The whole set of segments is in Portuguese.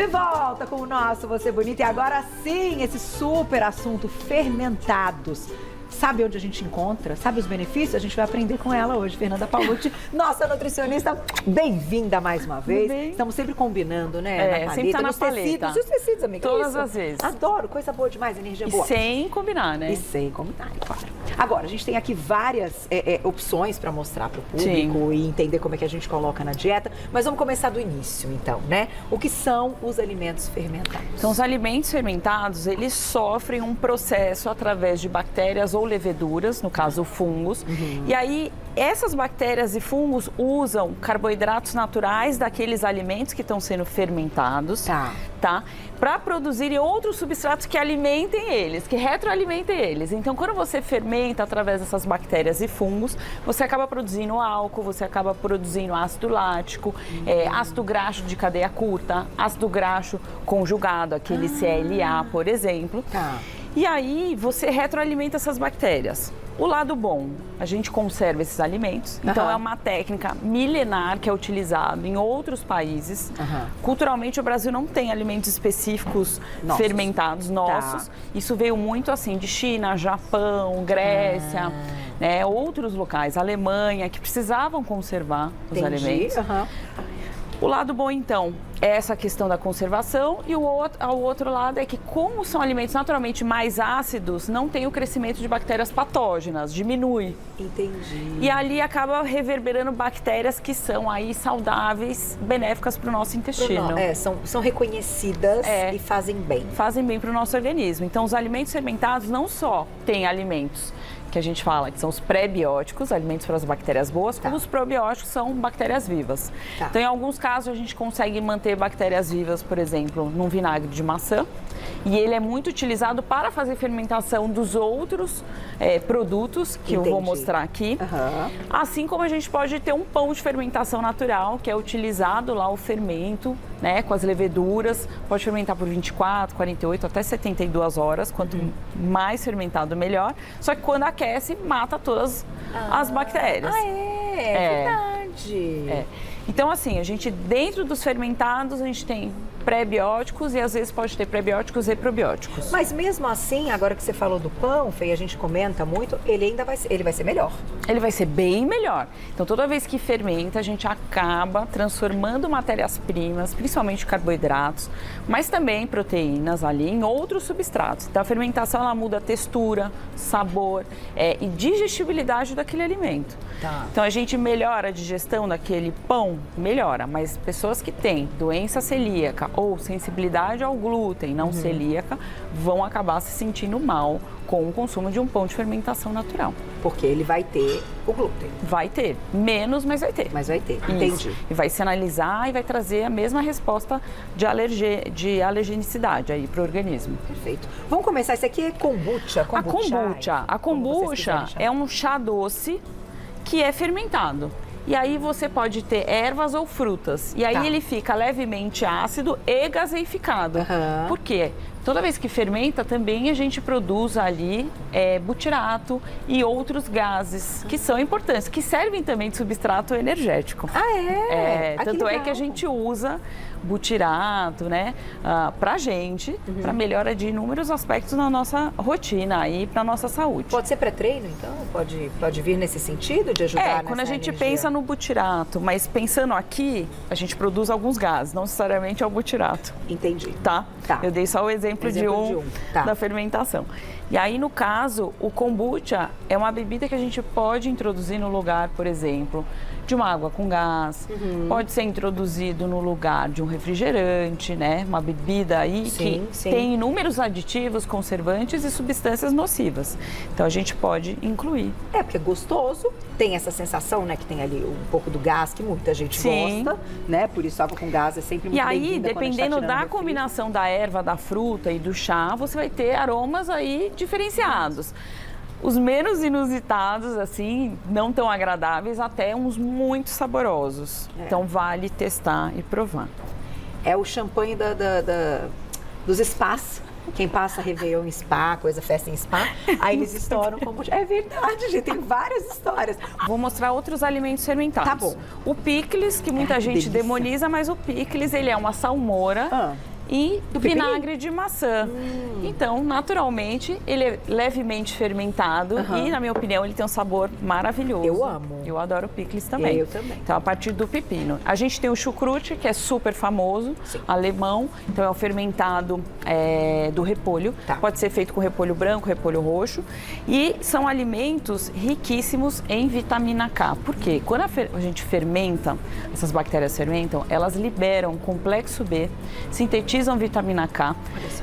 De volta com o nosso Você Bonita. E agora sim, esse super assunto, fermentados. Sabe onde a gente encontra? Sabe os benefícios? A gente vai aprender com ela hoje, Fernanda Paolucci, nossa nutricionista. Bem-vinda mais uma vez. Estamos sempre combinando, né? Sempre tá na paleta. Tecidos. E os tecidos, amiga? Todas as vezes. Adoro, coisa boa demais, energia boa. E sem combinar, né? E sem combinar, claro. Agora, a gente tem aqui várias opções para mostrar para o público e entender como é que a gente coloca na dieta. Mas vamos começar do início, então, né? O que são os alimentos fermentados? Então, os alimentos fermentados, eles sofrem um processo através de bactérias ou leveduras, no caso fungos. E aí, essas bactérias e fungos usam carboidratos naturais daqueles alimentos que estão sendo fermentados, tá? Para produzirem outros substratos que alimentem eles, que retroalimentem eles. Então, quando você fermenta através dessas bactérias e fungos, você acaba produzindo álcool, você acaba produzindo ácido lático, ácido graxo de cadeia curta, ácido graxo conjugado, aquele CLA, por exemplo. E aí, você retroalimenta essas bactérias. O lado bom, a gente conserva esses alimentos. Então, é uma técnica milenar que é utilizada em outros países. Culturalmente, o Brasil não tem alimentos específicos fermentados nossos. Isso veio muito assim de China, Japão, Grécia, né, outros locais, Alemanha, que precisavam conservar os alimentos. O lado bom, então, é essa questão da conservação e o outro lado é que, como são alimentos naturalmente mais ácidos, não tem o crescimento de bactérias patógenas, diminui. Entendi. E ali acaba reverberando bactérias que são aí saudáveis, benéficas para o nosso intestino. São reconhecidas e fazem bem. Fazem bem para o nosso organismo. Então, os alimentos fermentados não só têm alimentos que a gente fala que são os pré-bióticos, alimentos para as bactérias boas, como os probióticos são bactérias vivas. Então, em alguns casos, a gente consegue manter bactérias vivas, por exemplo, num vinagre de maçã, e ele é muito utilizado para fazer fermentação dos outros produtos, que eu vou mostrar aqui. Assim como a gente pode ter um pão de fermentação natural, que é utilizado lá o fermento, né, com as leveduras, pode fermentar por 24, 48, até 72 horas, quanto mais fermentado, melhor. Só que quando aquece, mata todas as bactérias. Verdade. Então, assim, a gente, dentro dos fermentados, a gente tem pré-bióticos e às vezes pode ter pré-bióticos e probióticos. Mas mesmo assim, agora que você falou do pão, Fê, a gente comenta muito, ele vai ser melhor. Ele vai ser bem melhor. Então, toda vez que fermenta, a gente acaba transformando matérias-primas, principalmente carboidratos, mas também proteínas ali, em outros substratos. Então, a fermentação, ela muda a textura, sabor e digestibilidade daquele alimento. Então, a gente melhora a digestão daquele pão, melhora, mas pessoas que têm doença celíaca ou sensibilidade ao glúten não celíaca vão acabar se sentindo mal com o consumo de um pão de fermentação natural. Porque ele vai ter o glúten. Vai ter. Menos, mas vai ter. Mas vai ter, entendi. E vai se analisar e vai trazer a mesma resposta de alergenicidade aí para o organismo. Perfeito. Vamos começar. Esse aqui é kombucha. A kombucha é um chá doce que é fermentado. E aí você pode ter ervas ou frutas. E aí ele fica levemente ácido e gaseificado. Por quê? Toda vez que fermenta, também a gente produz ali butirato e outros gases que são importantes, que servem também de substrato energético. Tanto é que a gente usa butirato, né, pra gente, pra melhora de inúmeros aspectos na nossa rotina e pra nossa saúde. Pode ser pré-treino, então? Pode vir nesse sentido de ajudar nessa quando a gente energia? pensa no butirato, mas pensando aqui, a gente produz alguns gases, não necessariamente é o butirato. Entendi. Tá? Eu dei só o exemplo de um. Da fermentação. E aí, no caso, o kombucha é uma bebida que a gente pode introduzir no lugar, por exemplo, de uma água com gás, pode ser introduzido no lugar de um refrigerante, né? Uma bebida aí que tem inúmeros aditivos, conservantes e substâncias nocivas. Então, a gente pode incluir. Porque é gostoso, tem essa sensação, né, que tem ali um pouco do gás, que muita gente gosta, né? Por isso, água com gás é sempre muito bem-vinda. E aí, dependendo da combinação da erva, da fruta e do chá, você vai ter aromas aí diferenciados. Os menos inusitados, assim, não tão agradáveis, até uns muito saborosos. Então, vale testar e provar. É o champanhe dos spas. Quem passa Réveillon em spa, festa em spa, aí eles estouram kombucha. É verdade, gente, tem várias histórias. Vou mostrar outros alimentos fermentados. Tá bom. O picles, que muita gente demoniza, mas o picles, ele é uma salmoura e Do pepino? vinagre de maçã. Então, naturalmente, ele é levemente fermentado e, na minha opinião, ele tem um sabor maravilhoso. Eu amo. Eu adoro picles também. Eu também. Então, a partir do pepino. A gente tem o chucrute, que é super famoso, alemão. Então, é o fermentado do repolho. Tá. Pode ser feito com repolho branco, repolho roxo. E são alimentos riquíssimos em vitamina K. Por quê? Quando a gente fermenta, essas bactérias fermentam, elas liberam complexo B, sintetizam vitamina K,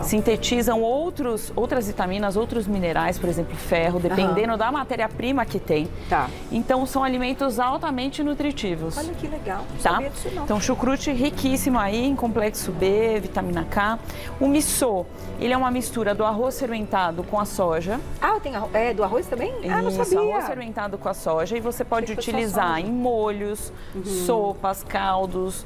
sintetizam outras vitaminas, outros minerais, por exemplo, ferro, dependendo da matéria-prima que tem. Tá. Então, são alimentos altamente nutritivos. Olha que legal. Não Tá? sabia disso não. Então, chucrute riquíssimo aí em complexo B, vitamina K. O missô, ele é uma mistura do arroz fermentado com a soja. Ah, tem do arroz também? Ah, não Isso, sabia. arroz fermentado com a soja. E você pode Achei que foi só utilizar soja. em molhos, sopas, caldos,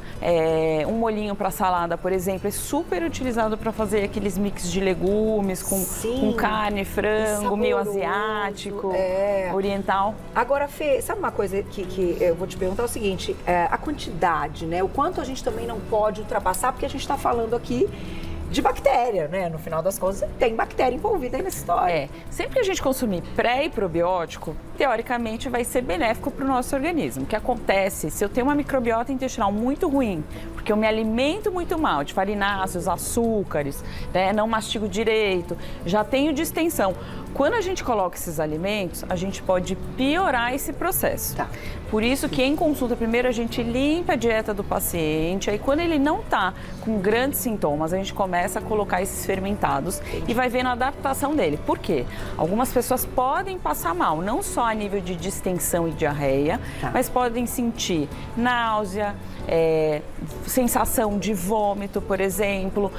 um molhinho para salada, por exemplo. É super utilizado para fazer aqueles mix de legumes com carne, frango, meio Saboroso. asiático, É. oriental. Agora, Fê, sabe uma coisa que eu vou te perguntar? É o seguinte, a quantidade, né? O quanto a gente também não pode ultrapassar, porque a gente está falando aqui de bactéria, né? No final das contas, tem bactéria envolvida aí nessa história. Sempre que a gente consumir pré e probiótico, teoricamente vai ser benéfico para o nosso organismo. O que acontece se eu tenho uma microbiota intestinal muito ruim, porque eu me alimento muito mal de farináceos, açúcares, né? Não mastigo direito, já tenho distensão. Quando a gente coloca esses alimentos, a gente pode piorar esse processo. Tá. Por isso que em consulta, primeiro a gente limpa a dieta do paciente, aí quando ele não está com grandes sintomas, a gente começa a colocar esses fermentados e vai vendo a adaptação dele. Por quê? Algumas pessoas podem passar mal, não só a nível de distensão e diarreia, mas podem sentir náusea, sensação de vômito, por exemplo,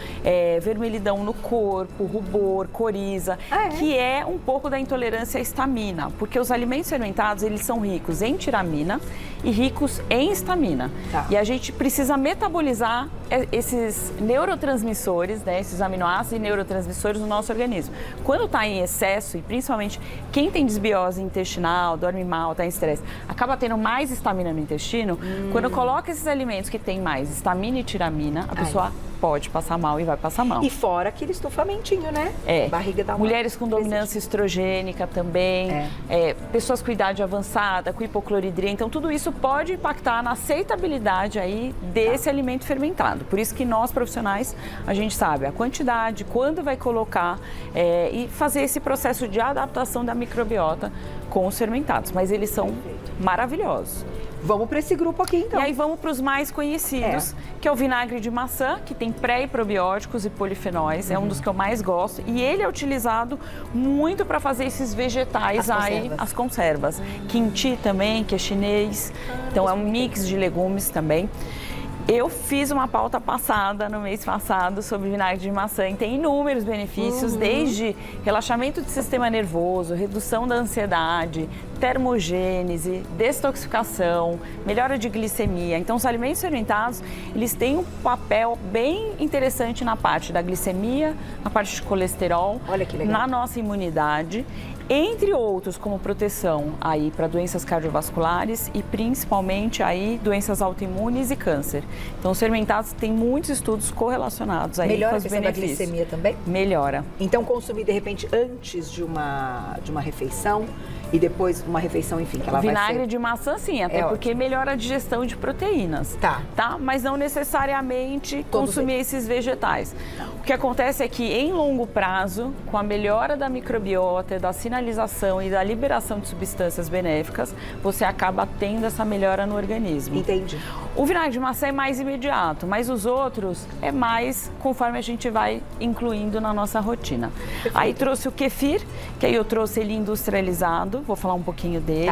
vermelhidão no corpo, rubor, coriza, que é um pouco da intolerância à histamina, porque os alimentos fermentados, eles são ricos em tiramina e ricos em histamina. Tá. E a gente precisa metabolizar esses neurotransmissores, né, esses aminoácidos e neurotransmissores no nosso organismo. Quando está em excesso, e principalmente quem tem desbiose intestinal, dorme mal, está em estresse, acaba tendo mais histamina no intestino, quando coloca esses alimentos que têm mais histamina e tiramina, a pessoa pode passar mal e vai passar mal. E fora aquele estufamentinho, né? Barriga dá uma... Mulheres com dominância estrogênica também, pessoas com idade avançada, com hipocloridria. Então, tudo isso pode impactar na aceitabilidade aí desse alimento fermentado. Por isso que nós, profissionais, a gente sabe a quantidade, quando vai colocar e fazer esse processo de adaptação da microbiota com os fermentados. Mas eles são maravilhosos. Vamos para esse grupo aqui, então. E aí vamos para os mais conhecidos, que é o vinagre de maçã, que tem pré e probióticos e polifenóis. É um dos que eu mais gosto. E ele é utilizado muito para fazer esses vegetais as conservas. Kimchi também, que é chinês. Então é um mix de legumes também. Eu fiz uma pauta passada, no mês passado, sobre vinagre de maçã e tem inúmeros benefícios, desde relaxamento do sistema nervoso, redução da ansiedade, termogênese, detoxificação, melhora de glicemia. Então, os alimentos fermentados, eles têm um papel bem interessante na parte da glicemia, na parte de colesterol, Olha que legal. na nossa imunidade, entre outros, como proteção aí para doenças cardiovasculares e principalmente aí doenças autoimunes e câncer. Então, os fermentados têm muitos estudos correlacionados aí Melhora com a os questão da benefícios. glicemia também? Melhora. Então, consumir, de repente, antes de uma refeição e depois uma refeição, enfim, que ela Vinagre vai ser... de maçã, sim, até porque melhora a digestão de proteínas. Tá? Mas não necessariamente consumir esses vegetais. O que acontece é que, em longo prazo, com a melhora da microbiota, da sinalização e da liberação de substâncias benéficas, você acaba tendo essa melhora no organismo. Entendi. O vinagre de maçã é mais imediato, mas os outros é mais conforme a gente vai incluindo na nossa rotina. Aí trouxe o kefir, que aí eu trouxe ele industrializado, vou falar um pouquinho dele.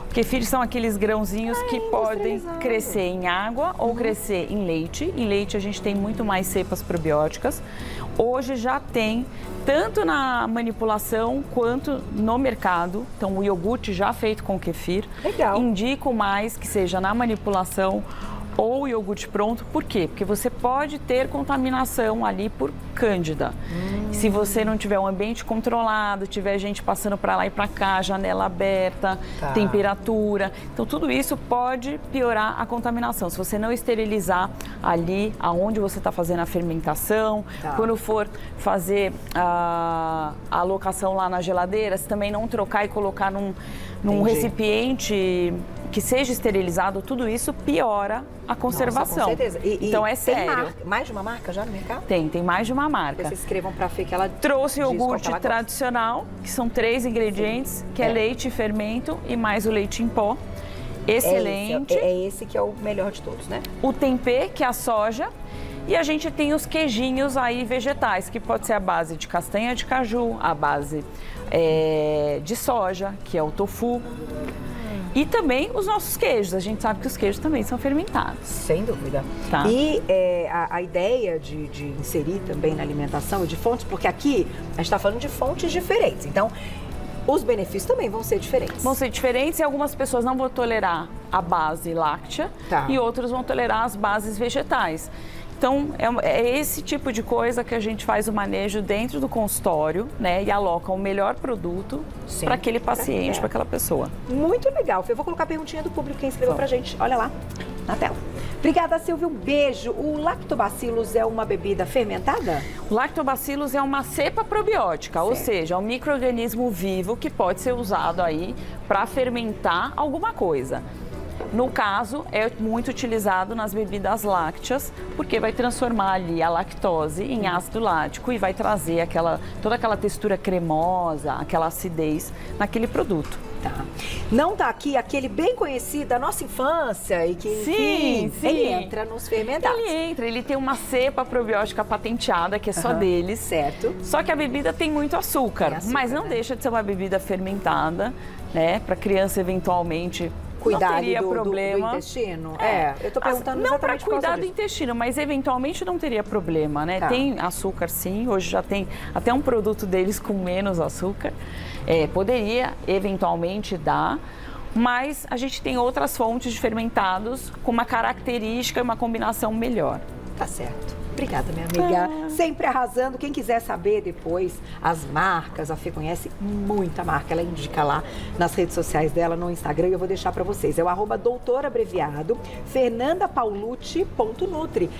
O kefir são aqueles grãozinhos que podem crescer em água ou crescer em leite. Em leite a gente tem muito mais cepas probióticas. Hoje já tem tanto na manipulação quanto no mercado. Então, o iogurte já feito com kefir. Legal. Indico mais que seja na manipulação ou iogurte pronto. Por quê? Porque você pode ter contaminação ali por cândida. Se você não tiver um ambiente controlado, tiver gente passando para lá e para cá, janela aberta, temperatura. Então, tudo isso pode piorar a contaminação. Se você não esterilizar ali aonde você está fazendo a fermentação, quando for fazer a alocação lá na geladeira, se também não trocar e colocar num recipiente que seja esterilizado, tudo isso piora a conservação. Nossa, com certeza. Então é sério. Mais de uma marca já no mercado? Tem mais de uma marca. Vocês escrevam para a Fê que ela trouxe iogurte tradicional, que são 3 ingredientes, que é leite e fermento e mais o leite em pó. Excelente. É esse que é o melhor de todos, né? O tempê, que é a soja. E a gente tem os queijinhos aí vegetais, que pode ser a base de castanha de caju, a base de soja, que é o tofu. E também os nossos queijos. A gente sabe que os queijos também são fermentados. Sem dúvida. Tá. E a ideia de inserir também na alimentação e de fontes, porque aqui a gente está falando de fontes diferentes. Então, os benefícios também vão ser diferentes. Vão ser diferentes e algumas pessoas não vão tolerar a base láctea e outros vão tolerar as bases vegetais. Então, é esse tipo de coisa que a gente faz o manejo dentro do consultório, né? E aloca o melhor produto para aquele paciente, para aquela pessoa. Muito legal. Eu vou colocar a perguntinha do público que escreveu pra gente. Olha lá, na tela. Obrigada, Silvia. Um beijo. O Lactobacillus é uma bebida fermentada? O Lactobacillus é uma cepa probiótica, ou seja, é um micro-organismo vivo que pode ser usado aí para fermentar alguma coisa. No caso, é muito utilizado nas bebidas lácteas, porque vai transformar ali a lactose em ácido lático e vai trazer toda aquela textura cremosa, aquela acidez naquele produto. Não tá aqui aquele bem conhecido da nossa infância e que, enfim, ele entra nos fermentados. Ele tem uma cepa probiótica patenteada, que é só deles. Certo. Só que a bebida tem muito açúcar, mas não deixa de ser uma bebida fermentada, né? Para criança, eventualmente, cuidar não teria do problema. Do intestino? Eu tô perguntando não para exatamente por causa cuidar do disso. intestino, mas eventualmente não teria problema, né? Tem açúcar sim, hoje já tem até um produto deles com menos açúcar. Poderia eventualmente dar, mas a gente tem outras fontes de fermentados com uma característica e uma combinação melhor. Tá certo. Obrigada, minha amiga. Sempre arrasando. Quem quiser saber depois as marcas, a Fê conhece muita marca. Ela indica lá nas redes sociais dela, no Instagram, e eu vou deixar para vocês. É o @doutorabreviado, fernandapaulucci.nutri.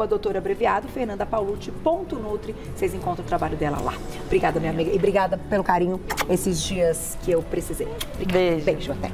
@doutorabreviado, fernandapaulucci.nutri. Vocês encontram o trabalho dela lá. Obrigada, minha amiga. E obrigada pelo carinho esses dias que eu precisei. Obrigada. Beijo. Beijo, até.